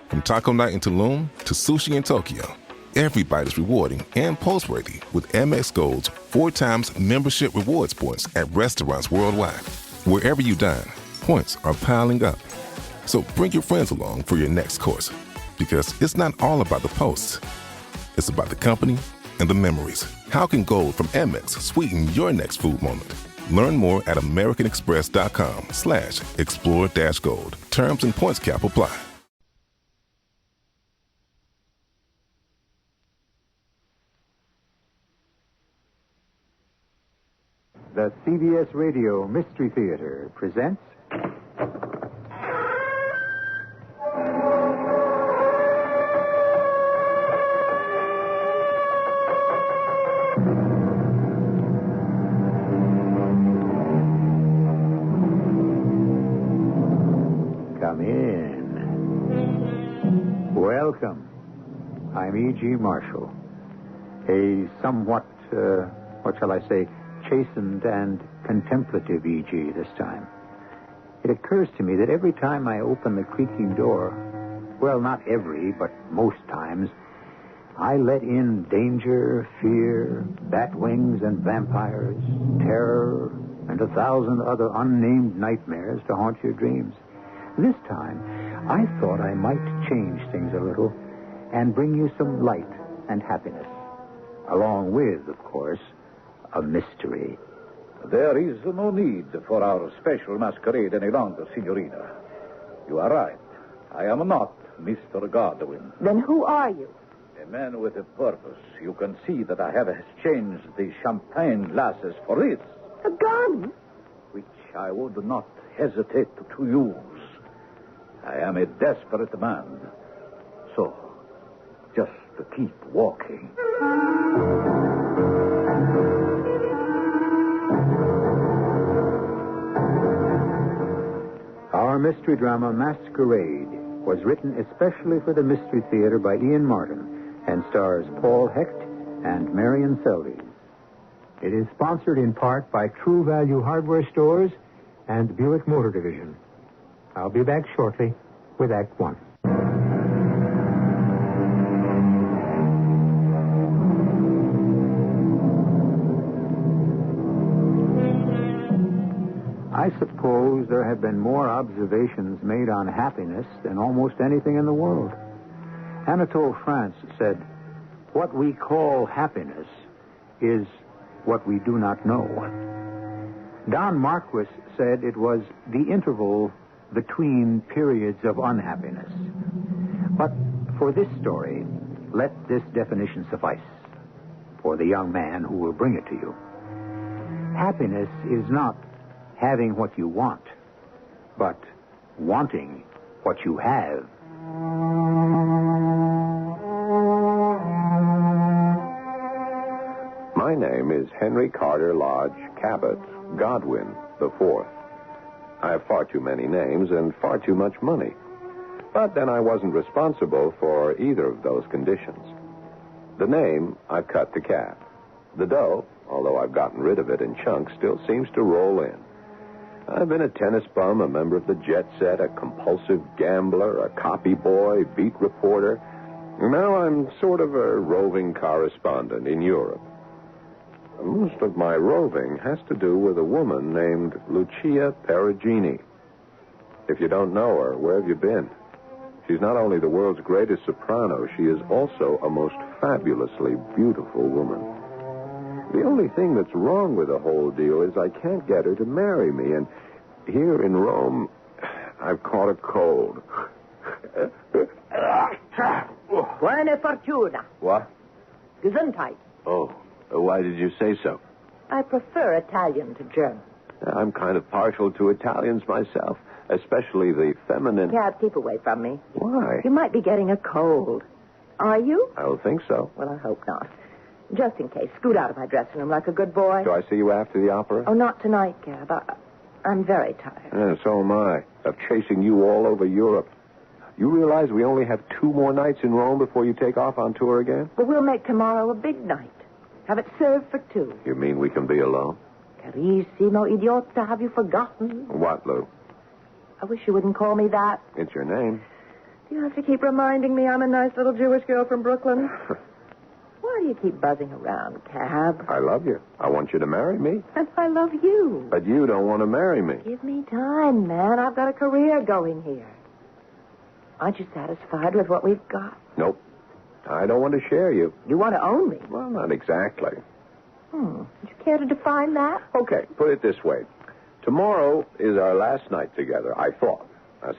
From taco night in Tulum to sushi in Tokyo, every bite is rewarding and post-worthy with Amex Gold's 4 times membership rewards points at restaurants worldwide. Wherever you dine, points are piling up. So bring your friends along for your next course, because it's not all about the posts. It's about the company and the memories. How can gold from Amex sweeten your next food moment? Learn more at americanexpress.com/explore-gold. Terms and points cap apply. The CBS Radio Mystery Theater presents... Come in. Welcome. I'm E.G. Marshall. A somewhat, what shall I say, chastened and contemplative E.G. this time. It occurs to me that every time I open the creaking door, well, not every, but most times, I let in danger, fear, bat wings and vampires, terror, and 1,000 other unnamed nightmares to haunt your dreams. This time, I thought I might change things a little and bring you some light and happiness. Along with, of course, a mystery. There is no need for our special masquerade any longer, Signorina. You are right. I am not Mr. Godwin. Then who are you? A man with a purpose. You can see that I have exchanged the champagne glasses for this. A gun? Which I would not hesitate to use. I am a desperate man. So, just keep walking. Our mystery drama, Masquerade, was written especially for the Mystery Theater by Ian Martin and stars Paul Hecht and Marion Seldes. It is sponsored in part by True Value Hardware Stores and Buick Motor Division. I'll be back shortly with Act One. I suppose there have been more observations made on happiness than almost anything in the world. Anatole France said, "What we call happiness is what we do not know." Don Marquis said it was the interval between periods of unhappiness. But for this story, let this definition suffice for the young man who will bring it to you. Happiness is not having what you want, but wanting what you have. My name is Henry Carter Lodge Cabot Godwin IV. I have far too many names and far too much money. But then I wasn't responsible for either of those conditions. The name, I've cut the cap. The dough, although I've gotten rid of it in chunks, still seems to roll in. I've been a tennis bum, a member of the jet set, a compulsive gambler, a copy boy, beat reporter. Now I'm sort of a roving correspondent in Europe. Most of my roving has to do with a woman named Lucia Perugini. If you don't know her, where have you been? She's not only the world's greatest soprano, she is also a most fabulously beautiful woman. The only thing that's wrong with the whole deal is I can't get her to marry me, and here in Rome, I've caught a cold. Buona fortuna. What? Gesundheit. Oh, why did you say so? I prefer Italian to German. I'm kind of partial to Italians myself, especially the feminine... Cab, keep away from me. Why? You might be getting a cold. Are you? I don't think so. Well, I hope not. Just in case, scoot out of my dressing room like a good boy. Do I see you after the opera? Oh, not tonight, Cab. I'm very tired. Yeah, so am I, of chasing you all over Europe. You realize we only have 2 more nights in Rome before you take off on tour again? But we'll make tomorrow a big night. Have it served for 2. You mean we can be alone? Carissimo idiota, have you forgotten? What, Lou? I wish you wouldn't call me that. It's your name. Do you have to keep reminding me I'm a nice little Jewish girl from Brooklyn? Why do you keep buzzing around, Cab? I love you. I want you to marry me. And I love you. But you don't want to marry me. Give me time, man. I've got a career going here. Aren't you satisfied with what we've got? Nope. I don't want to share you. You want to own me? Well, not exactly. Would you care to define that? Okay, put it this way. Tomorrow is our last night together, I thought.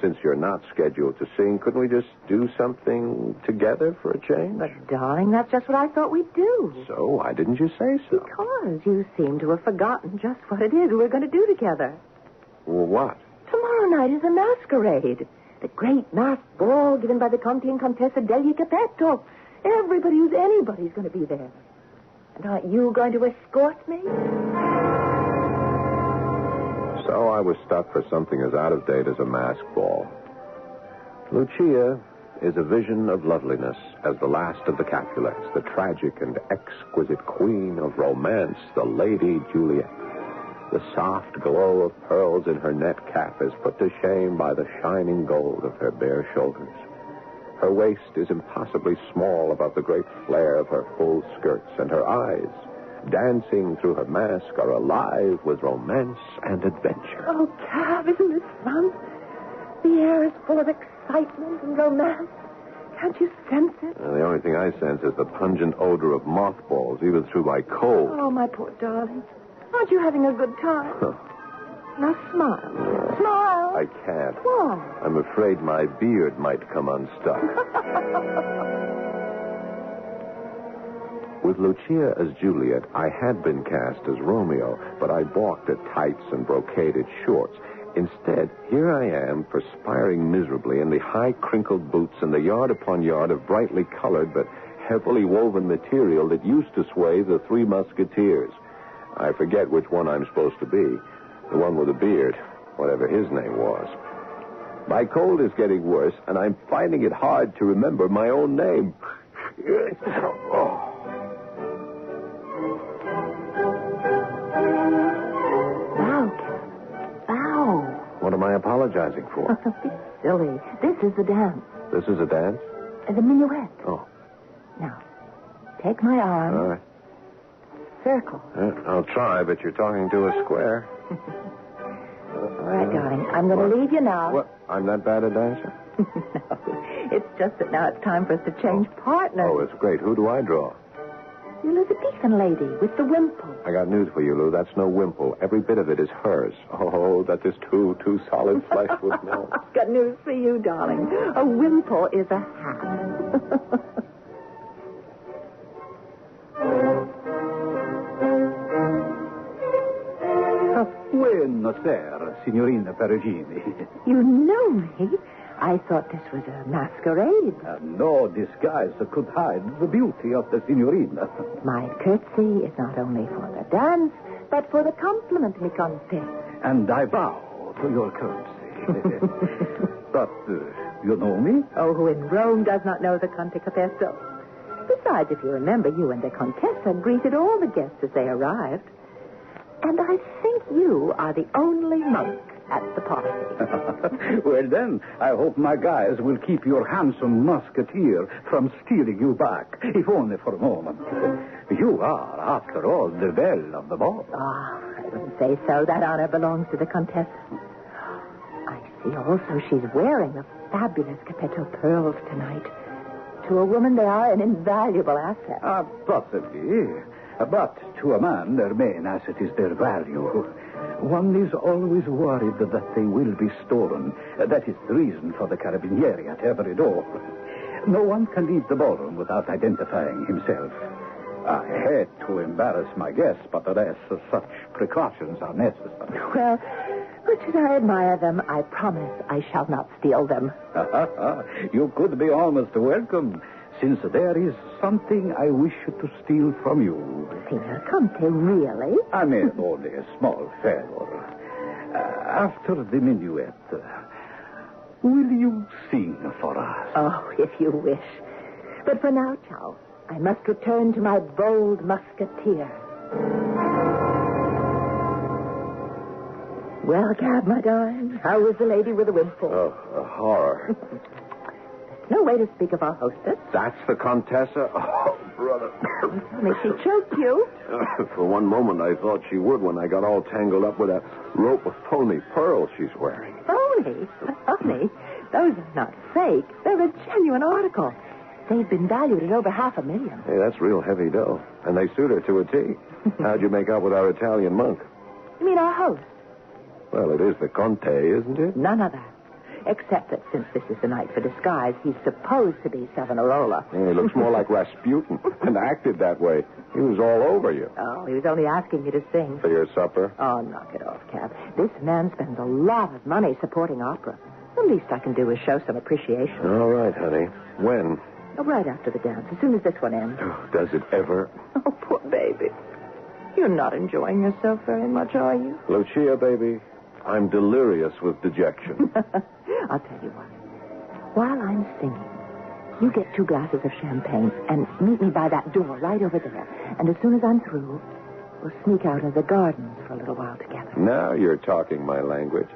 Since you're not scheduled to sing, couldn't we just do something together for a change? But, darling, that's just what I thought we'd do. So, why didn't you say so? Because you seem to have forgotten just what it is we're going to do together. Well, what? Tomorrow night is a masquerade. The great masked ball given by the Conte and Contessa degli Capetto. Everybody who's anybody's going to be there. And aren't you going to escort me? So I was stuck for something as out of date as a masked ball. Lucia is a vision of loveliness as the last of the Capulets, the tragic and exquisite queen of romance, the Lady Juliet. The soft glow of pearls in her net cap is put to shame by the shining gold of her bare shoulders. Her waist is impossibly small above the great flare of her full skirts, and her eyes, dancing through her mask, are alive with romance and adventure. Oh, Cab, isn't this fun? The air is full of excitement and romance. Can't you sense it? The only thing I sense is the pungent odor of mothballs, even through my cold. Oh, my poor darling. Aren't you having a good time? Now smile. Smile. I can't. Why? I'm afraid my beard might come unstuck. With Lucia as Juliet, I had been cast as Romeo, but I balked at tights and brocaded shorts. Instead, here I am, perspiring miserably in the high crinkled boots and the yard upon yard of brightly colored but heavily woven material that used to sway the Three Musketeers. I forget which one I'm supposed to be. The one with the beard, whatever his name was. My cold is getting worse, and I'm finding it hard to remember my own name. Bow. What am I apologizing for? Be silly. This is the dance. This is a dance? The minuet. Oh. Now, take my arm. All right. Circle. I'll try, but you're talking to a square. All right, darling. I'm going to leave you now. What? I'm that bad a dancer? No. It's just that now it's time for us to change partners. Oh, it's great. Who do I draw? You Elizabethan lady with the wimple. I got news for you, Lou. That's no wimple. Every bit of it is hers. Oh, that is too solid flesh would melt. I've got news for you, darling. A wimple is a hat. Buonasera, signorina Perugini. You know me. I thought this was a masquerade. No disguise could hide the beauty of the signorina. My curtsy is not only for the dance, but for the compliment, mi conte. And I bow to your courtesy. But you know me? Oh, who in Rome does not know the Conte Capetto? Besides, if you remember, you and the Contessa greeted all the guests as they arrived. And I think you are the only monk at the party. Well, then, I hope my guys will keep your handsome musketeer from stealing you back, if only for a moment. You are, after all, the belle of the ball. Ah, I wouldn't say so. That honor belongs to the Contessa. I see also she's wearing the fabulous Capetto pearls tonight. To a woman, they are an invaluable asset. Possibly. But to a man, their main asset is their value. One is always worried that they will be stolen. That is the reason for the carabinieri at every door. No one can leave the ballroom without identifying himself. I hate to embarrass my guests, but alas, such precautions are necessary. Well, much as I admire them, I promise I shall not steal them. You could be almost welcome, since there is something I wish to steal from you. Signor Conte, really? I mean, only a small favor. After the minuet, will you sing for us? Oh, if you wish. But for now, ciao. I must return to my bold musketeer. Well, Cab, my darling, how was the lady with the wimple? Oh, a horror. No way to speak of our hostess. That's the Contessa? Oh, brother. Tell me she choked you. For one moment, I thought she would when I got all tangled up with that rope of phony pearls she's wearing. Phony? Phony? Those are not fake. They're a genuine article. They've been valued at over $500,000. Hey, that's real heavy dough. And they suit her to a T. How'd you make out with our Italian monk? You mean our host? Well, it is the Conte, isn't it? None of that. Except that since this is the night for disguise, he's supposed to be Savonarola. Yeah, he looks more like Rasputin and acted that way. He was all over you. Oh, he was only asking you to sing. For your supper? Oh, knock it off, Cap. This man spends a lot of money supporting opera. The least I can do is show some appreciation. All right, honey. When? Oh, right after the dance, as soon as this one ends. Oh, does it ever? Oh, poor baby. You're not enjoying yourself very much, are you? Lucia, baby, I'm delirious with dejection. I'll tell you what. While I'm singing, you get 2 glasses of champagne and meet me by that door right over there. And as soon as I'm through, we'll sneak out into the gardens for a little while together. Now you're talking my language.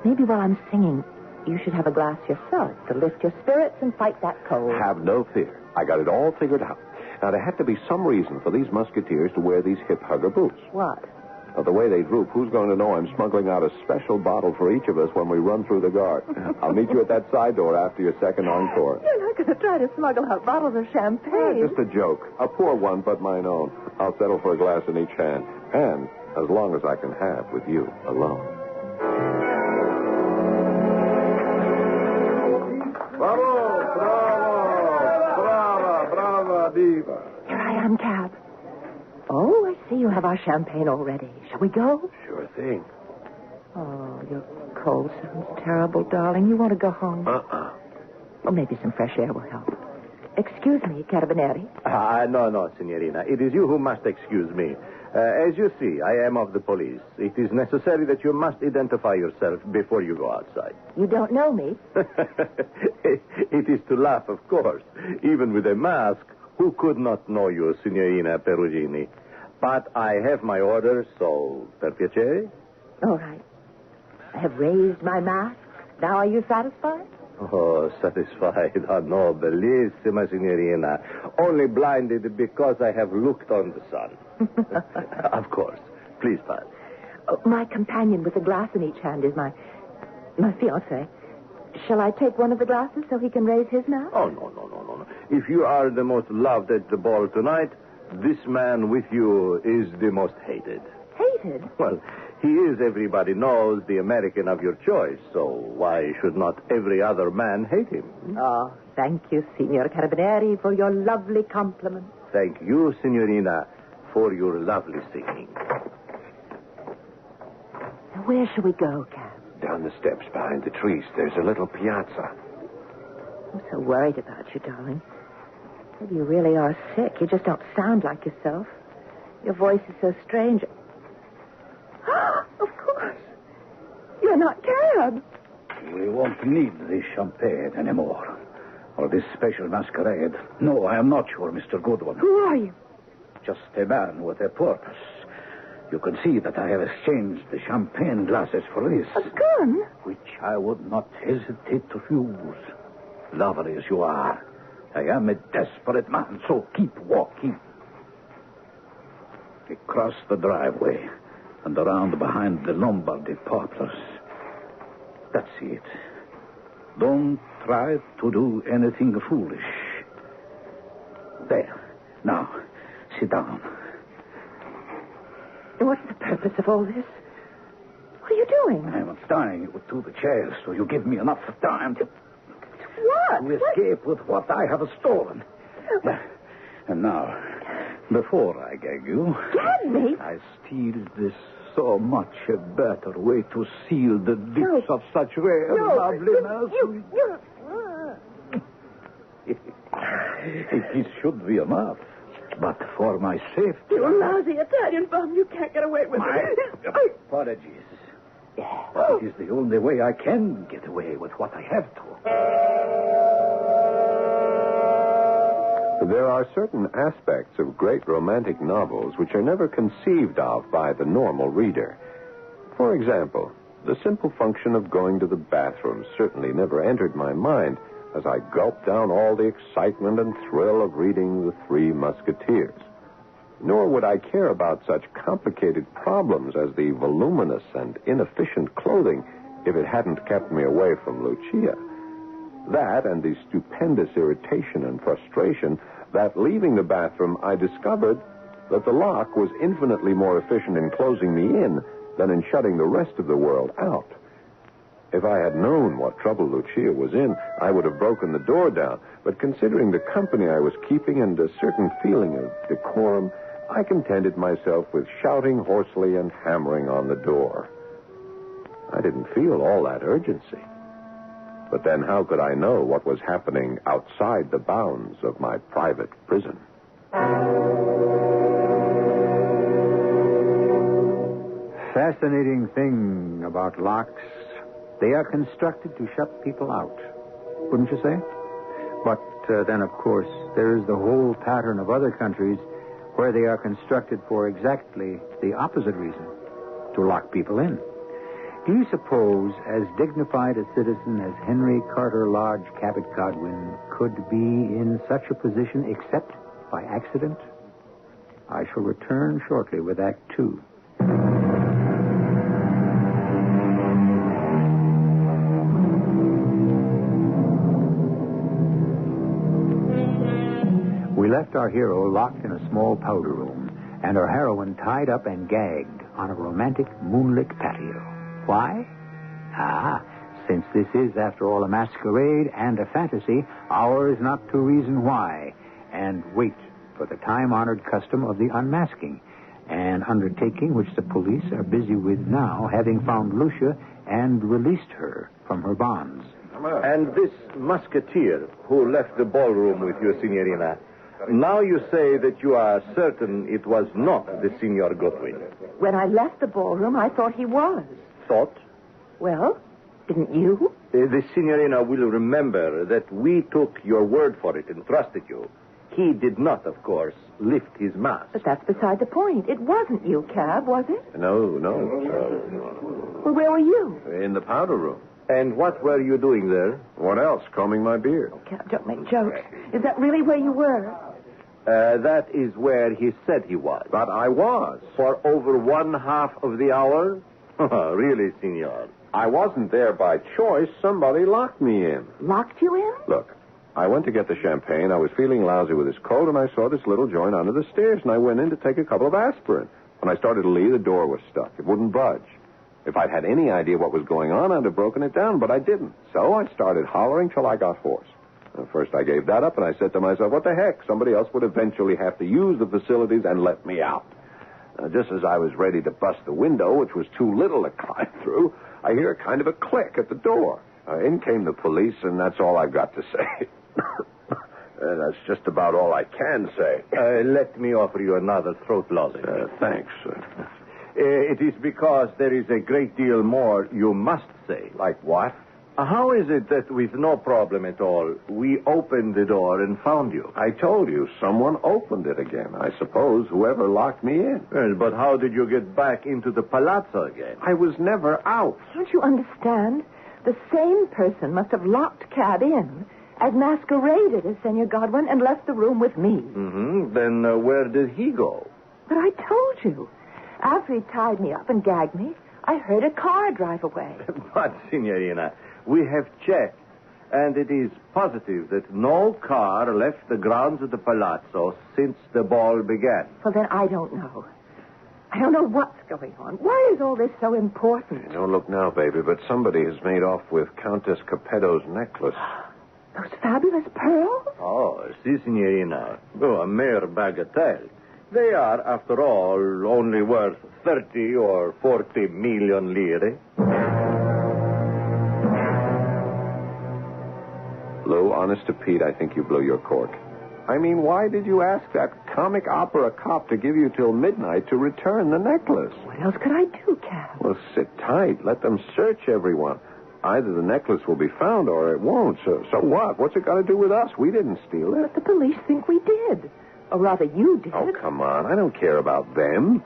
Maybe while I'm singing, you should have a glass yourself to lift your spirits and fight that cold. Have no fear. I got it all figured out. Now, there had to be some reason for these musketeers to wear these hip-hugger boots. What? Of the way they droop, who's going to know I'm smuggling out a special bottle for each of us when we run through the guard? I'll meet you at that side door after your second encore. You're not going to try to smuggle out bottles of champagne. Just a joke. A poor one, but mine own. I'll settle for a glass in each hand. And as long as I can have with you alone. Bravo! Brava, diva. Here I am, Cap. Oh, I see you have our champagne already. Shall we go? Sure thing. Oh, your cold sounds terrible, darling. You want to go home? Well, maybe some fresh air will help. Excuse me, Carabinieri. No, signorina. It is you who must excuse me. As you see, I am of the police. It is necessary that you must identify yourself before you go outside. You don't know me? It is to laugh, of course. Even with a mask, who could not know you, Signorina Perugini? But I have my orders, so per piacere? All right. I have raised my mask. Now are you satisfied? Oh, satisfied. Oh, no, bellissima, Signorina. Only blinded because I have looked on the sun. Of course. Please pass. Oh, my companion with a glass in each hand is my fiancé. Shall I take one of the glasses so he can raise his mask? Oh, no. If you are the most loved at the ball tonight, this man with you is the most hated. Hated? Well, he is, everybody knows, the American of your choice, so why should not every other man hate him? Oh, thank you, Signor Carabinieri, for your lovely compliment. Thank you, Signorina, for your lovely singing. Now, where shall we go, Cab? Down the steps behind the trees, there's a little piazza. I'm so worried about you, darling. Maybe you really are sick. You just don't sound like yourself. Your voice is so strange. Of course. You're not Cab. We won't need this champagne anymore. Or this special masquerade. No, I am not your Mr. Goodwin. Who are you? Just a man with a purpose. You can see that I have exchanged the champagne glasses for this. A gun? Which I would not hesitate to use. Lovely as you are, I am a desperate man, so keep walking. We cross the driveway and around behind the Lombardy poplars. That's it. Don't try to do anything foolish. There. Now, sit down. What's the purpose of all this? What are you doing? I'm tying you to the chair so you give me enough time to What? escape with what I have stolen. And now, before I gag you... Gag me? I steal this so much a better way to seal the lips of such rare loveliness. It should be enough. But for my safety... You lousy Italian bum, you can't get away with it. Apologies. But it is the only way I can get away with what I have to. There are certain aspects of great romantic novels which are never conceived of by the normal reader. For example, the simple function of going to the bathroom certainly never entered my mind as I gulped down all the excitement and thrill of reading The Three Musketeers. Nor would I care about such complicated problems as the voluminous and inefficient clothing if it hadn't kept me away from Lucia. That and the stupendous irritation and frustration that, leaving the bathroom, I discovered that the lock was infinitely more efficient in closing me in than in shutting the rest of the world out. If I had known what trouble Lucia was in, I would have broken the door down. But considering the company I was keeping and a certain feeling of decorum, I contented myself with shouting hoarsely and hammering on the door. I didn't feel all that urgency. But then how could I know what was happening outside the bounds of my private prison? Fascinating thing about locks. They are constructed to shut people out, wouldn't you say? But then, of course, there is the whole pattern of other countries where they are constructed for exactly the opposite reason, to lock people in. Do you suppose, as dignified a citizen as Henry Carter Lodge Cabot Godwin could be in such a position except by accident? I shall return shortly with Act Two. We left our hero locked in a small powder room, and our heroine tied up and gagged on a romantic moonlit patio. Why? Since this is, after all, a masquerade and a fantasy, ours not to reason why, and wait for the time-honored custom of the unmasking, an undertaking which the police are busy with now, having found Lucia and released her from her bonds. And this musketeer who left the ballroom with you, Signorina, now you say that you are certain it was not the Signor Godwin. When I left the ballroom, I thought he was. Thought? Well, didn't you? The Signorina will remember that we took your word for it and trusted you. He did not, of course, lift his mask. But that's beside the point. It wasn't you, Cab, was it? No. Well, where were you? In the powder room. And what were you doing there? What else? Combing my beard. Cab, don't make jokes. Is that really where you were? That is where he said he was. But I was. For over 1/2 of the hour? Really, Signor? I wasn't there by choice. Somebody locked me in. Locked you in? Look, I went to get the champagne. I was feeling lousy with this cold, and I saw this little joint under the stairs, and I went in to take a couple of aspirin. When I started to leave, the door was stuck. It wouldn't budge. If I'd had any idea what was going on, I'd have broken it down, but I didn't. So I started hollering till I got hoarse. First, I gave that up, and I said to myself, what the heck? Somebody else would eventually have to use the facilities and let me out. Just as I was ready to bust the window, which was too little to climb through, I hear a kind of a click at the door. In came the police, and that's all I've got to say. That's just about all I can say. Let me offer you another throat lozenge. Thanks. It is because there is a great deal more you must say. Like what? How is it that with no problem at all, we opened the door and found you? I told you, someone opened it again. I suppose whoever locked me in. Well, but how did you get back into the palazzo again? I was never out. Don't you understand? The same person must have locked Cab in, as masqueraded as Senor Godwin, and left the room with me. Mm-hmm. Then where did he go? But I told you. After he tied me up and gagged me, I heard a car drive away. But, Signorina, we have checked, and it is positive that no car left the grounds of the palazzo since the ball began. Well, then I don't know. I don't know what's going on. Why is all this so important? Don't look now, baby, but somebody has made off with Countess Capetto's necklace. Those fabulous pearls? Oh, si, Signorina. Oh, a mere bagatelle. They are, after all, only worth 30 or 40 million lire. Lou, honest to Pete, I think you blew your cork. I mean, why did you ask that comic opera cop to give you till midnight to return the necklace? What else could I do, Cab? Well, sit tight. Let them search everyone. Either the necklace will be found or it won't. So what? What's it got to do with us? We didn't steal it. But the police think we did. Or rather, you did. Oh, come on. I don't care about them.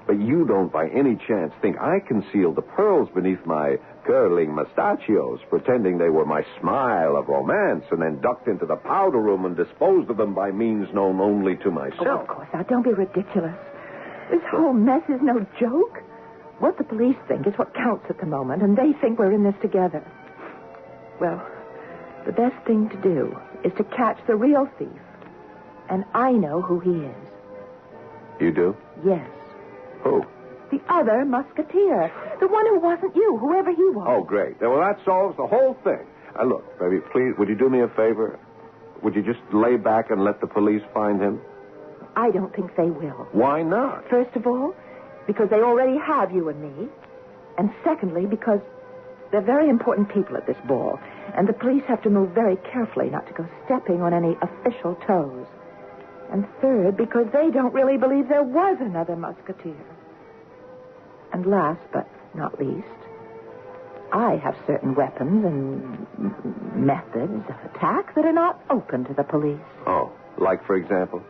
But you don't by any chance think I concealed the pearls beneath my curling mustachios, pretending they were my smile of romance, and then ducked into the powder room and disposed of them by means known only to Oh, myself. of course. Now, don't be ridiculous. This whole mess is no joke. What the police think is what counts at the moment, and they think we're in this together. Well, the best thing to do is to catch the real thief. And I know who he is. You do? Yes. Who? The other musketeer. The one who wasn't you, whoever he was. Oh, great. Well, that solves the whole thing. Look, baby, please, would you do me a favor? Would you just lay back and let the police find him? I don't think they will. Why not? First of all, because they already have you and me. And secondly, because they're very important people at this ball. And the police have to move very carefully not to go stepping on any official toes. And third, because they don't really believe there was another musketeer. And last but not least, I have certain weapons and methods of attack that are not open to the police. Oh, like, for example?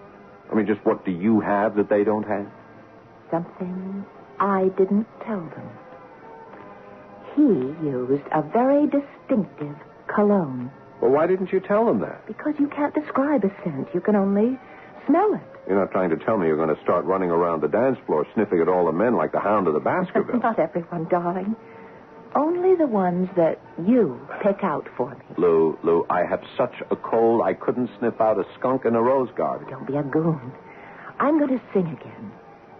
I mean, just what do you have that they don't have? Something I didn't tell them. He used a very distinctive cologne. Well, why didn't you tell them that? Because you can't describe a scent. You can only smell it. You're not trying to tell me you're going to start running around the dance floor sniffing at all the men like the hound of the Baskervilles. Not everyone, darling. Only the ones that you pick out for me. Lou, I have such a cold I couldn't sniff out a skunk in a rose garden. Don't be a goon. I'm going to sing again.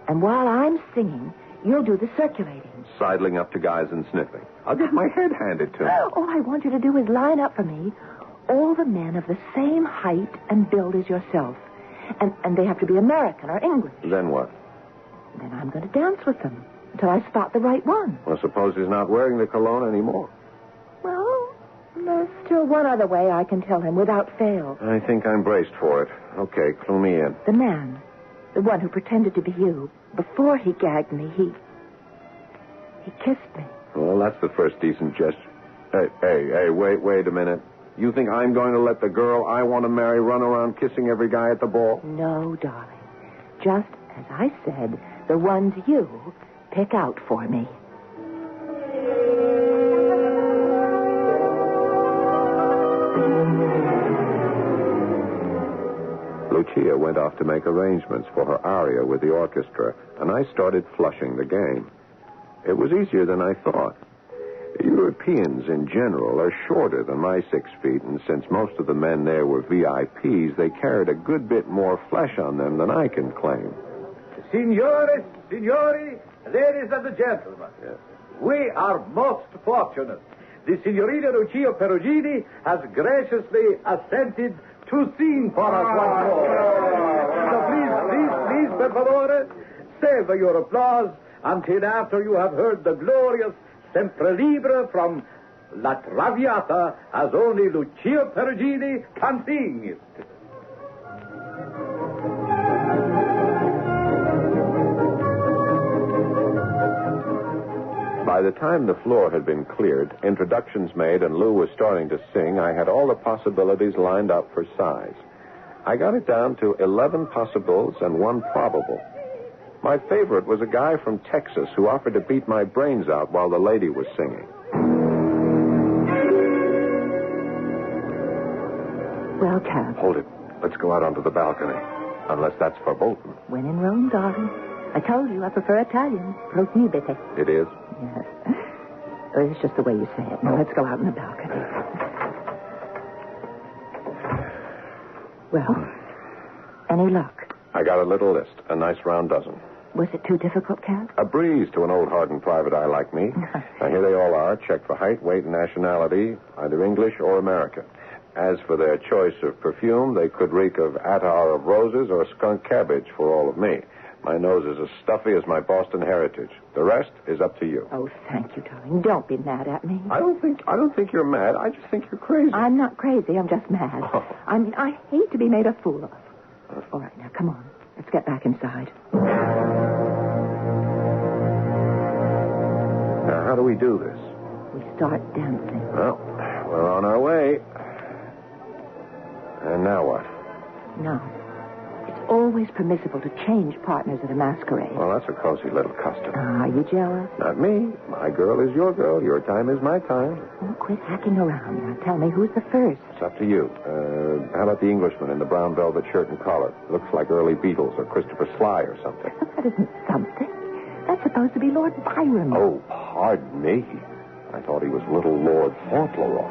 And while I'm singing, you'll do the circulating. Sidling up to guys and sniffing. I'll get my head handed to me. All I want you to do is line up for me all the men of the same height and build as yourself. And they have to be American or English. Then what? Then I'm going to dance with them until I spot the right one. Well, suppose he's not wearing the cologne anymore. Well, there's still one other way I can tell him without fail. I think I'm braced for it. Okay, clue me in. The man, the one who pretended to be you, before he gagged me, he kissed me. Well, that's the first decent gesture. Hey, wait a minute. You think I'm going to let the girl I want to marry run around kissing every guy at the ball? No, darling. Just as I said, the ones you pick out for me. Lucia went off to make arrangements for her aria with the orchestra, and I started flushing the game. It was easier than I thought. Europeans in general are shorter than my 6 feet, and since most of the men there were VIPs, they carried a good bit more flesh on them than I can claim. Signores, signori, ladies and gentlemen, Yes. we are most fortunate. The Signorina Lucia Perugini has graciously assented to sing for us once more. So please, per favore, save your applause until after you have heard the glorious Sempre Libre from La Traviata, as only Lucia Perugini can sing it. By the time the floor had been cleared, introductions made, and Lou was starting to sing, I had all the possibilities lined up for size. I got it down to 11 possibles and 1 probable. My favorite was a guy from Texas who offered to beat my brains out while the lady was singing. Well, Cap, Hold it. Let's go out onto the balcony. Unless that's verboten. when in Rome, darling. I told you I prefer Italian. Prohibite. It is? Yes. It's just the way you say it. Now, let's go out on the balcony. Well, any luck? I got a little list. A nice round dozen. Was it too difficult, Cap? A breeze to an old hardened private eye like me. Now, here they all are, checked for height, weight, and nationality, either English or American. As for their choice of perfume, they could reek of attar of roses or skunk cabbage for all of me. My nose is as stuffy as my Boston heritage. The rest is up to you. Oh, thank you, darling. Don't be mad at me. I don't think you're mad. I just think you're crazy. I'm not crazy. I'm just mad. Oh. I mean, I hate to be made a fool of. All right, now, come on. Let's get back inside. Now, how do we do this? We start dancing. Well, we're on our way. And now what? No. It's always permissible to change partners at a masquerade. Well, that's a cozy little custom. Are you jealous? Not me. My girl is your girl. Your time is my time. Oh, quit hacking around. Now tell me, who's the first? It's up to you. How about the Englishman in the brown velvet shirt and collar? Looks like early Beatles or Christopher Sly or something. That isn't something. That's supposed to be Lord Byron. Oh, pardon me. I thought he was little Lord Fauntleroy.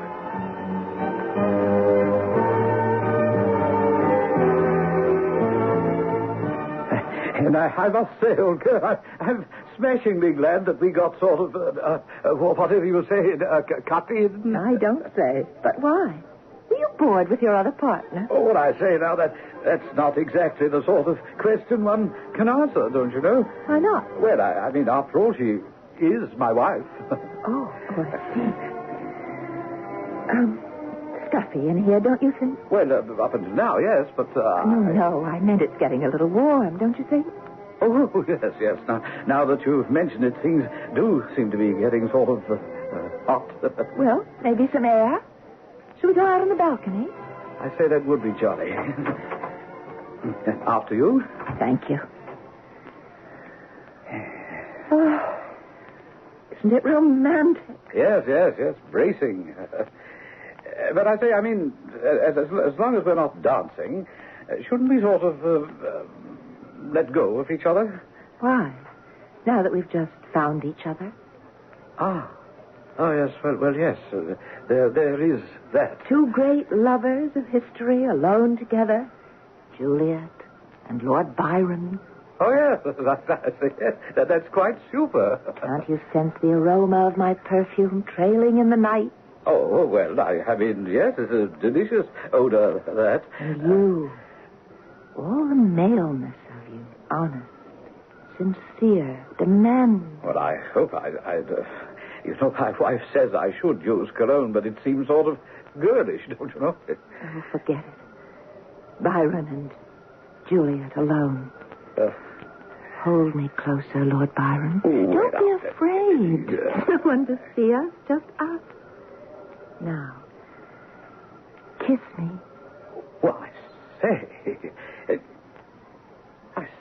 And I must say, old girl, I'm smashingly glad that we got sort of, whatever you say, cut in. I don't say. But why? Were you bored with your other partner? Oh, what I say now, that's not exactly the sort of question one can answer, don't you know? Why not? Well, I mean, after all, she is my wife. Oh, I see. Stuffy in here, don't you think? Well, up until now, yes, but... No, I meant it's getting a little warm, don't you think? Oh, yes. Now that you've mentioned it, things do seem to be getting sort of hot. Well, maybe some air. Shall we go out on the balcony? I say that would be jolly. After you. Thank you. Oh, isn't it romantic? Yes, bracing. But I say, I mean, as long as we're not dancing, shouldn't we sort of let go of each other? Why? Now that we've just found each other? Oh, yes, well, yes. There is that. Two great lovers of history alone together. Juliet and Lord Byron. Oh, yes, that's quite super. Can't you sense the aroma of my perfume trailing in the night? Oh, well, I mean, yes, it's a delicious odor, that. And you, all the maleness of you, honest, sincere, demanding. Well, I hope I'd you know, my wife says I should use cologne, but it seems sort of girlish, don't you know? Oh, forget it. Byron and Juliet alone. Hold me closer, Lord Byron. Don't be afraid. No one to see us, just us. Now, kiss me. Well, I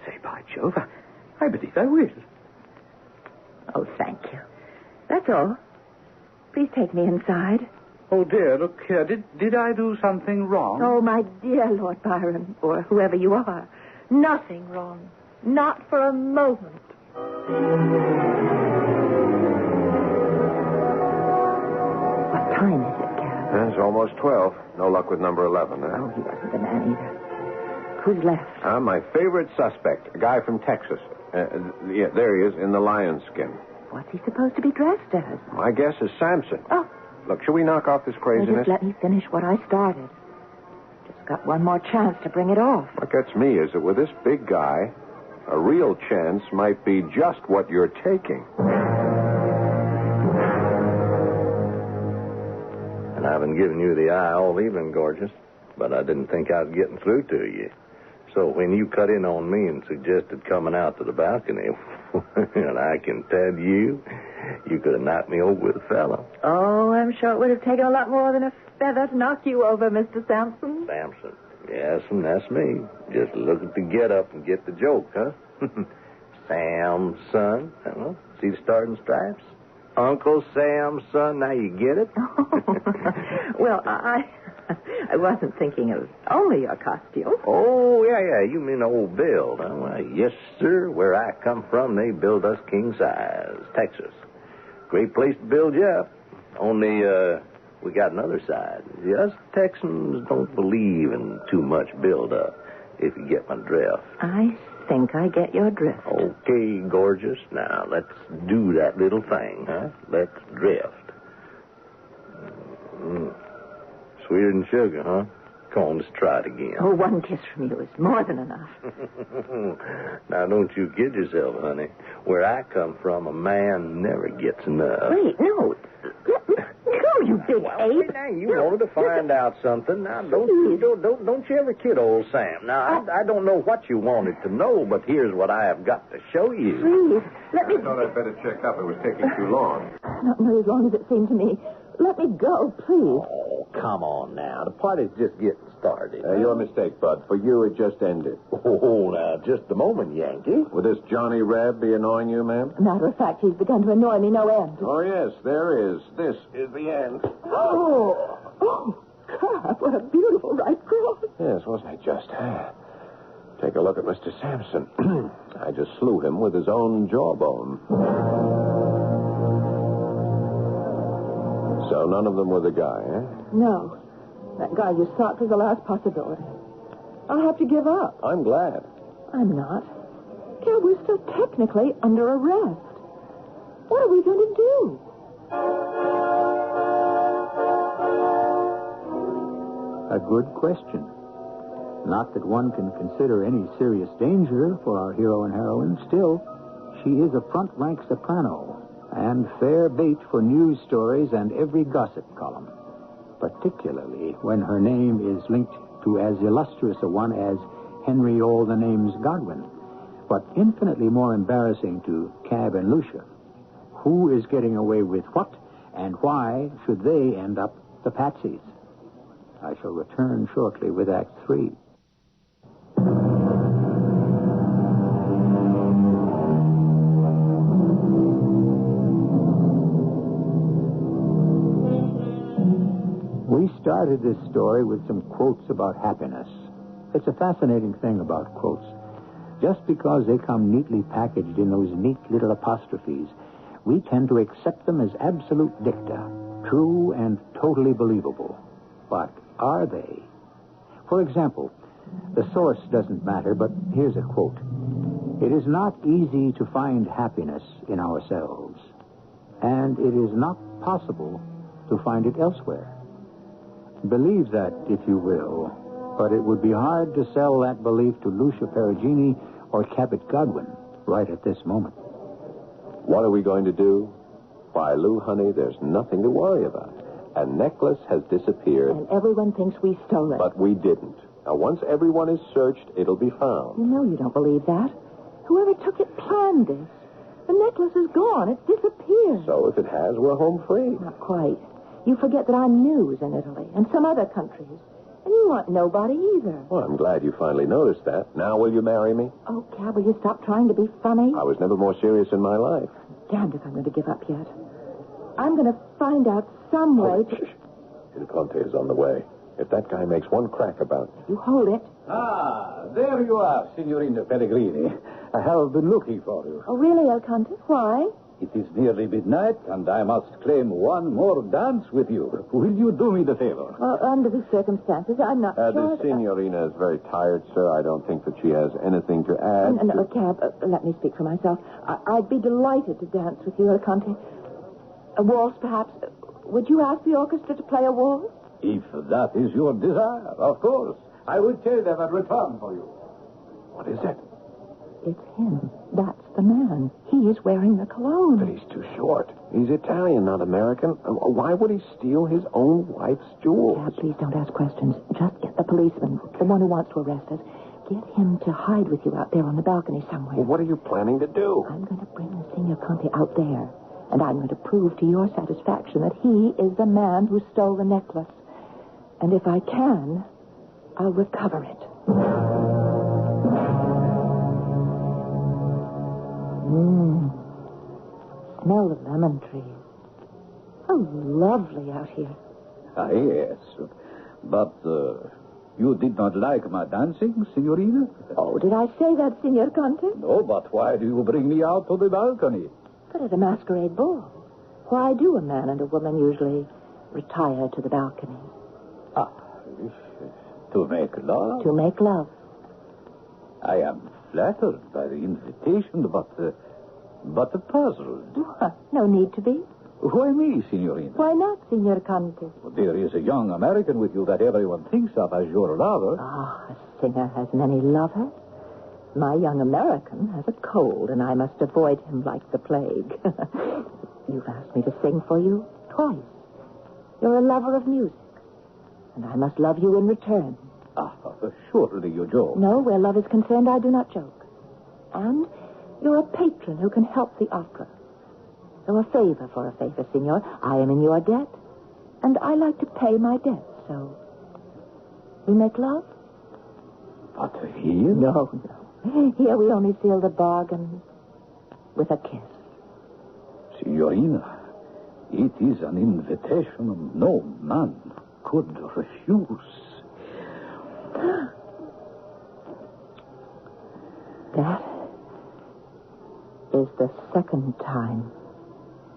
say, by Jove, I believe I will. Oh, thank you. That's all. Please take me inside. Oh, dear, look here. Did I do something wrong? Oh, my dear Lord Byron, or whoever you are. Nothing wrong. Not for a moment. What time is it, Garrett? It's almost 12. No luck with number 11, huh? Oh, he wasn't the man either. Who's left? My favorite suspect, a guy from Texas. Yeah, there he is, in the lion skin. What's he supposed to be dressed as? My guess is Samson. Oh. Look, shall we knock off this craziness? Just let me finish what I started. Just got one more chance to bring it off. What gets me is that with this big guy, a real chance might be just what you're taking. And I've been giving you the eye all evening, gorgeous, but I didn't think I was getting through to you. So when you cut in on me and suggested coming out to the balcony, and I can tell you could have knocked me over with a fellow. Oh, I'm sure it would have taken a lot more than a feather to knock you over, Mr. Sampson. Sampson. Yes, and that's me. Just look at the get-up and get the joke, huh? Sam's son. Well, see the starting stripes? Uncle Sam's son. Now you get it? Well, I wasn't thinking of only your costume. Oh, yeah. You mean old build, huh? Well, yes, sir. Where I come from, they build us king size. Texas. Great place to build you up. Only, we got another side. Us Texans don't believe in too much build-up, if you get my drift. I think I get your drift. Okay, gorgeous. Now, let's do that little thing, huh? Let's drift. Sweeter than sugar, huh? Come on, let's try it again. Oh, one kiss from you is more than enough. Now, don't you kid yourself, honey. Where I come from, a man never gets enough. Wait, no. No, you big ape. Now, you wanted to find out something. Now, don't you ever kid old Sam. Now, I don't know what you wanted to know, but here's what I have got to show you. Please, let me... I thought I'd better check up. It was taking too long. Not nearly as long as it seemed to me. Let me go, please. Oh, come on now. The party's just getting started. Your mistake, Bud. For you, it just ended. Oh, now, just a moment, Yankee. Would this Johnny Reb be annoying you, ma'am? Matter of fact, he's begun to annoy me no end. Oh, yes, there is. This is the end. Oh, God, what a beautiful right cross. Yes, wasn't it just? Take a look at Mr. Sampson. I just slew him with his own jawbone. So none of them were the guy, eh? No. That guy you sought was the last possibility. I'll have to give up. I'm glad. I'm not. Cal, we're still technically under arrest. What are we going to do? A good question. Not that one can consider any serious danger for our hero and heroine. Still, she is a front-rank soprano and fair bait for news stories and every gossip column, particularly when her name is linked to as illustrious a one as Henry All the Names Godwin, but infinitely more embarrassing to Cab and Lucia. Who is getting away with what, and why should they end up the patsies? I shall return shortly with Act 3. We started this story with some quotes about happiness. It's a fascinating thing about quotes. Just because they come neatly packaged in those neat little apostrophes, we tend to accept them as absolute dicta, true and totally believable. But are they? For example, the source doesn't matter, but here's a quote. It is not easy to find happiness in ourselves, and it is not possible to find it elsewhere. Believe that, if you will, but it would be hard to sell that belief to Lucia Perugini or Cabot Godwin right at this moment. What are we going to do? Why, Lou, honey, there's nothing to worry about. A necklace has disappeared. And everyone thinks we stole it. But we didn't. Now, once everyone is searched, it'll be found. You know you don't believe that. Whoever took it planned this. The necklace is gone. It's disappeared. So if it has, we're home free. Not quite. You forget that I'm news in Italy and some other countries. And you aren't nobody either. Well, I'm glad you finally noticed that. Now will you marry me? Oh, Cab, will you stop trying to be funny? I was never more serious in my life. Damned if I'm going to give up yet. I'm going to find out some way to... Shh. Il Conte is on the way. If that guy makes one crack about... You hold it. Ah, there you are, Signorina Pellegrini. I have been looking for you. Oh, really, El Conte? Why? It is nearly midnight, and I must claim one more dance with you. Will you do me the favor? Well, under these circumstances, I'm not sure... The signorina is very tired, sir. I don't think that she has anything to add. No, Cab, let me speak for myself. I'd be delighted to dance with you, El Conte. A waltz, perhaps. Would you ask the orchestra to play a waltz? If that is your desire, of course. I will tell them and return for you. What is it? It's him. That's the man. He is wearing the cologne. But he's too short. He's Italian, not American. Why would he steal his own wife's jewels? Cab, please don't ask questions. Just get the policeman, the one who wants to arrest us. Get him to hide with you out there on the balcony somewhere. Well, what are you planning to do? I'm going to bring the Signor Conte out there. And I'm going to prove to your satisfaction that he is the man who stole the necklace. And if I can, I'll recover it. Smell the lemon trees. How lovely out here. Ah, yes. But you did not like my dancing, Signorina? Oh, did I say that, Signor Conte? No, but why do you bring me out to the balcony? But at a masquerade ball. Why do a man and a woman usually retire to the balcony? Ah, to make love? To make love. I am flattered by the invitation, but puzzled. No need to be. Why me, Signorina? Why not, Signor Conte? There is a young American with you that everyone thinks of as your lover. Ah, a singer has many lovers. My young American has a cold, and I must avoid him like the plague. You've asked me to sing for you twice. You're a lover of music, and I must love you in return. Ah, surely you joke. No, where love is concerned, I do not joke. And you're a patron who can help the opera. So a favor for a favor, Signor. I am in your debt, and I like to pay my debt, so We make love? But here? No. Here we only seal the bargain with a kiss. Signorina, it is an invitation no man could refuse. That is the second time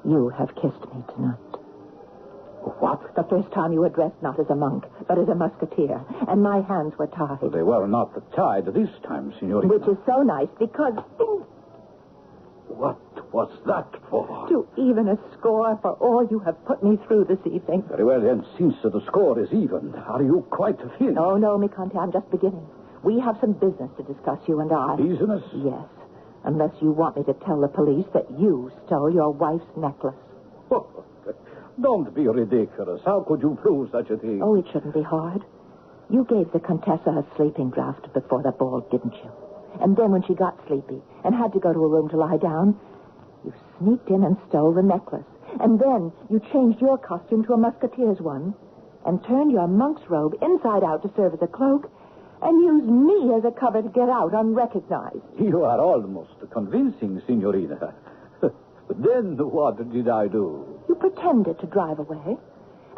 you have kissed me tonight. What? The first time you were dressed not as a monk, but as a musketeer, and my hands were tied. They were not tied this time, Signorina. Which is so nice, because What was that for? to even a score for all you have put me through this evening. Very well, then, since the score is even, are you quite finished? Oh, no, mi Conte, I'm just beginning. We have some business to discuss, you and I. Business? Yes, unless you want me to tell the police that you stole your wife's necklace. Oh, don't be ridiculous. How could you prove such a thing? Oh, it shouldn't be hard. You gave the Contessa a sleeping draught before the ball, didn't you? And then when she got sleepy and had to go to a room to lie down, you sneaked in and stole the necklace. And then you changed your costume to a musketeer's one and turned your monk's robe inside out to serve as a cloak and used me as a cover to get out unrecognized. You are almost convincing, Signorina. Then what did I do? You pretended to drive away,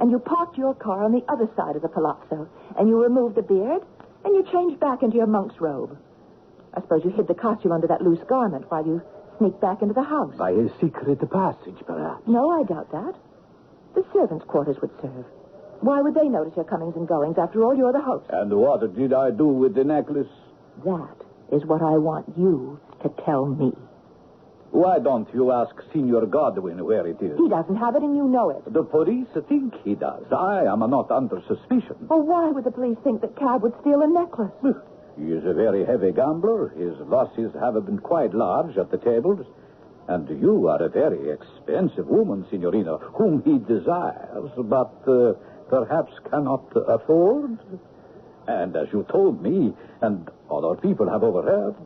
and you parked your car on the other side of the palazzo, and you removed the beard, and you changed back into your monk's robe. I suppose you hid the costume under that loose garment while you sneaked back into the house. By a secret passage, perhaps. No, I doubt that. The servants' quarters would serve. Why would they notice your comings and goings? After all, you're the host. And what did I do with the necklace? That is what I want you to tell me. Why don't you ask Signor Godwin where it is? He doesn't have it, and you know it. The police think he does. I am not under suspicion. Well, why would the police think that Cab would steal a necklace? He is a very heavy gambler. His losses have been quite large at the tables. And you are a very expensive woman, Signorina, whom he desires, but perhaps cannot afford. And as you told me, and other people have overheard,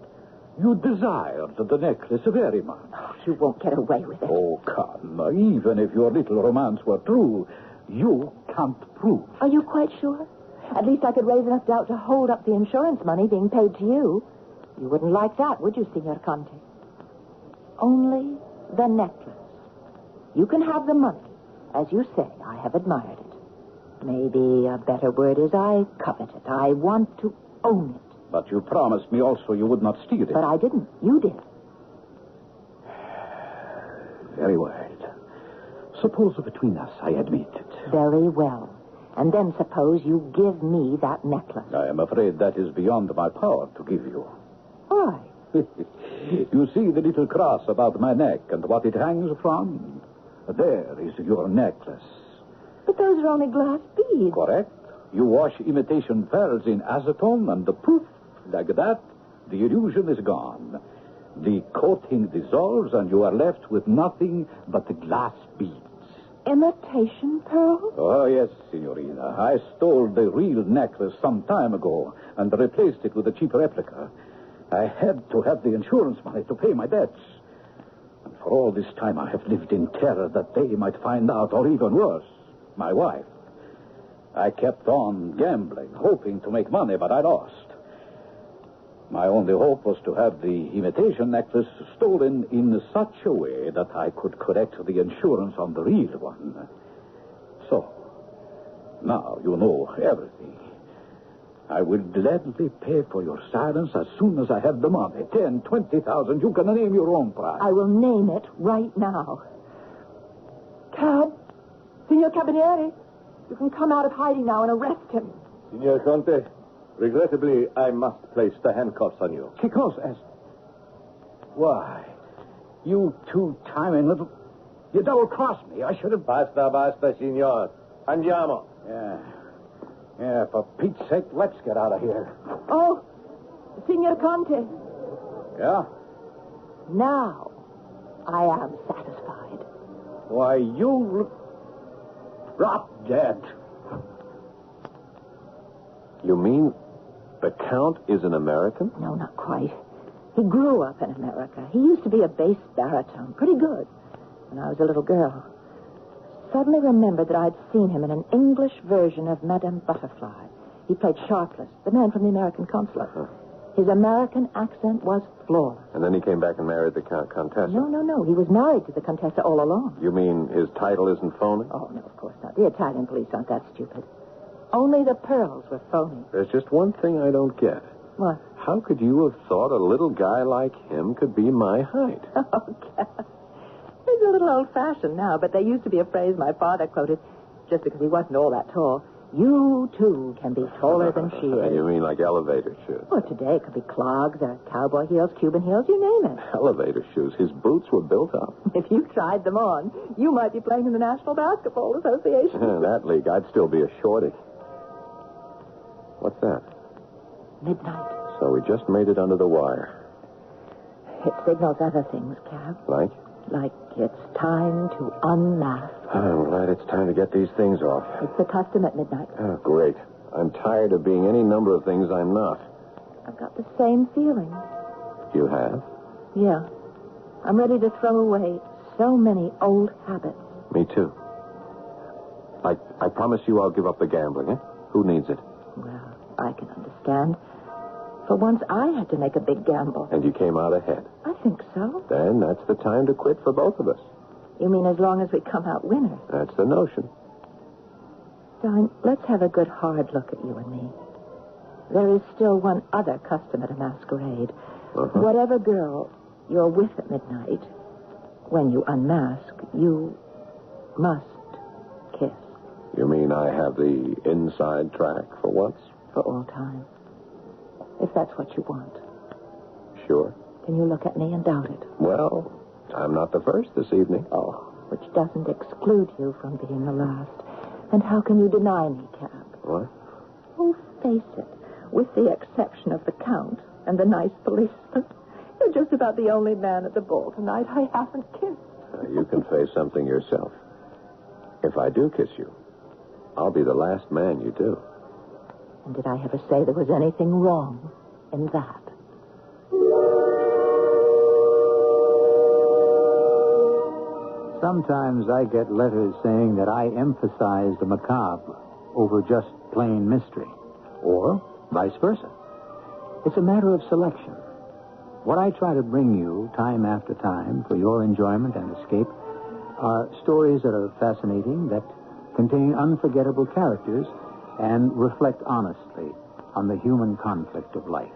you desired the necklace very much. Oh, you won't get away with it. Oh, come. Even if your little romance were true, you can't prove. Are you quite sure? At least I could raise enough doubt to hold up the insurance money being paid to you. You wouldn't like that, would you, Signor Conte? Only the necklace. You can have the money. As you say, I have admired it. Maybe a better word is I covet it. I want to own it. But you promised me also you would not steal it. But I didn't. You did. Very well. Suppose between us I admit it. Very well. And then suppose you give me that necklace. I am afraid that is beyond my power to give you. Why? You see the little cross about my neck and what it hangs from? There is your necklace. But those are only glass beads. Correct. You wash imitation pearls in acetone and poof, like that, the illusion is gone. The coating dissolves and you are left with nothing but the glass beads. Imitation pearls? Oh, yes, Signorina. I stole the real necklace some time ago and replaced it with a cheap replica. I had to have the insurance money to pay my debts. And for all this time, I have lived in terror that they might find out, or even worse, my wife. I kept on gambling, hoping to make money, but I lost. My only hope was to have the imitation necklace stolen in such a way that I could collect the insurance on the real one. So, now you know everything. I will gladly pay for your silence as soon as I have the money. 10, 20,000. You can name your own price. I will name it right now. Cab. Signor Cabinieri. You can come out of hiding now and arrest him. Signor Conte, regrettably, I must place the handcuffs on you. Che cosa? Why, you two-timing little... You double-crossed me. I should have... Basta, signor. Andiamo. Yeah, for Pete's sake, let's get out of here. Oh, Signor Conte. Yeah? Now, I am satisfied. Why, you... Drop dead. You mean the Count is an American? No, not quite. He grew up in America. He used to be a bass baritone. Pretty good. When I was a little girl. Suddenly remembered that I'd seen him in an English version of Madame Butterfly. He played Sharpless, the man from the American consulate. His American accent was flawless. And then he came back and married the Contessa. No. He was married to the Contessa all along. You mean his title isn't phony? Oh, no, of course not. The Italian police aren't that stupid. Only the pearls were phony. There's just one thing I don't get. What? How could you have thought a little guy like him could be my height? Oh, Cap. He's a little old-fashioned now, but there used to be a phrase my father quoted just because he wasn't all that tall. You, too, can be taller than she is. You mean like elevator shoes? Well, today it could be clogs or cowboy heels, Cuban heels, you name it. Elevator shoes. His boots were built up. If you tried them on, you might be playing in the National Basketball Association. In that league, I'd still be a shorty. What's that? Midnight. So we just made it under the wire. It signals other things, Cap. Like? Like it's time to unmask. I'm glad it's time to get these things off. It's the custom at midnight. Oh, great. I'm tired of being any number of things I'm not. I've got the same feeling. You have? Yeah. I'm ready to throw away so many old habits. Me too. I promise you I'll give up the gambling, eh? Who needs it? Well, I can understand. For once, I had to make a big gamble. And you came out ahead. I think so. Then that's the time to quit for both of us. You mean as long as we come out winners? That's the notion. Darling, let's have a good hard look at you and me. There is still one other custom at a masquerade. Uh-huh. Whatever girl you're with at midnight, when you unmask, you must kiss. You mean I have the inside track for once? For all time. If that's what you want. Sure. Can you look at me and doubt it? Well, I'm not the first this evening. Oh, which doesn't exclude you from being the last. And how can you deny me, Cap? What? Oh, face it. With the exception of the Count and the nice policeman, you're just about the only man at the ball tonight I haven't kissed. You can face something yourself. If I do kiss you, I'll be the last man you do. And did I ever say there was anything wrong in that? Sometimes I get letters saying that I emphasize the macabre over just plain mystery, or vice versa. It's a matter of selection. What I try to bring you time after time for your enjoyment and escape are stories that are fascinating, that contain unforgettable characters, and reflect honestly on the human conflict of life.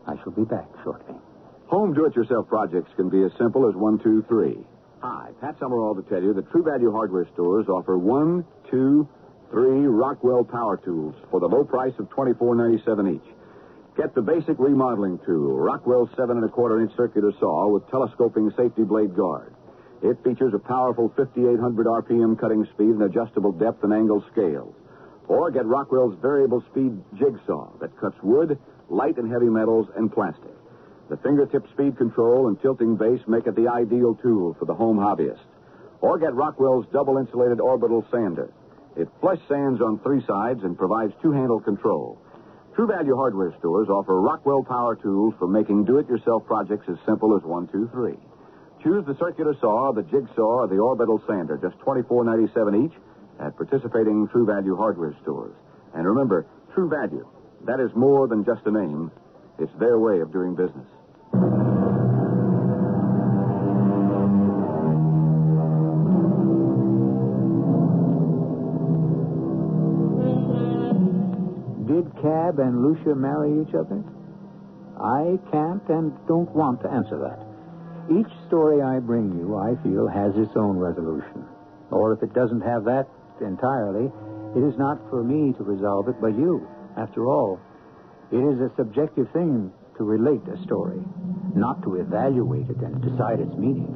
I shall be back shortly. Home do-it-yourself projects can be as simple as 1, 2, 3. Hi, Pat Summerall to tell you that True Value hardware stores offer 1, 2, 3 Rockwell power tools for the low price of $24.97 each. Get the basic remodeling tool, Rockwell's 7 1/4-inch circular saw with telescoping safety blade guard. It features a powerful 5,800 RPM cutting speed and adjustable depth and angle scales. Or get Rockwell's variable speed jigsaw that cuts wood, light and heavy metals, and plastic. The fingertip speed control and tilting base make it the ideal tool for the home hobbyist. Or get Rockwell's double insulated orbital sander. It flush sands on 3 sides and provides 2-handle control. True Value hardware stores offer Rockwell power tools for making do-it-yourself projects as simple as 1, 2, 3. Choose the circular saw, the jigsaw, or the orbital sander, just $24.97 each at participating True Value hardware stores. And remember, True Value, that is more than just a name. It's their way of doing business. Did Cab and Lucia marry each other? I can't and don't want to answer that. Each story I bring you, I feel, has its own resolution. Or if it doesn't have that entirely, it is not for me to resolve it, but you. After all, it is a subjective thing to relate a story, not to evaluate it and decide its meaning.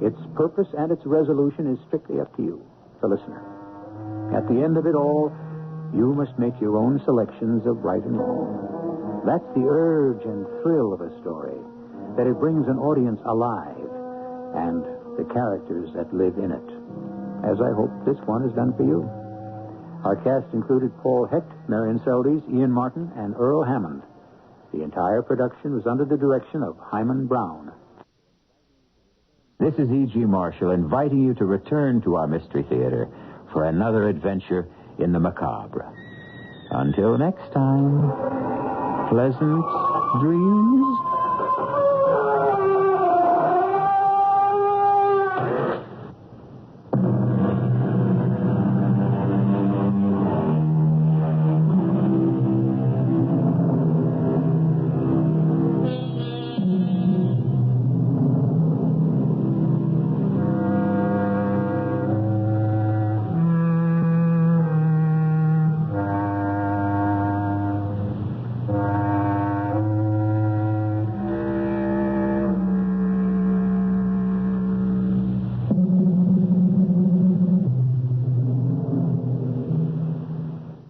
Its purpose and its resolution is strictly up to you, the listener. At the end of it all, you must make your own selections of right and wrong. That's the urge and thrill of a story, that it brings an audience alive, and the characters that live in it, as I hope this one has done for you. Our cast included Paul Hecht, Marion Seldes, Ian Martin, and Earl Hammond. The entire production was under the direction of Hyman Brown. This is E.G. Marshall inviting you to return to our Mystery Theater for another adventure in the macabre. Until next time, pleasant dreams.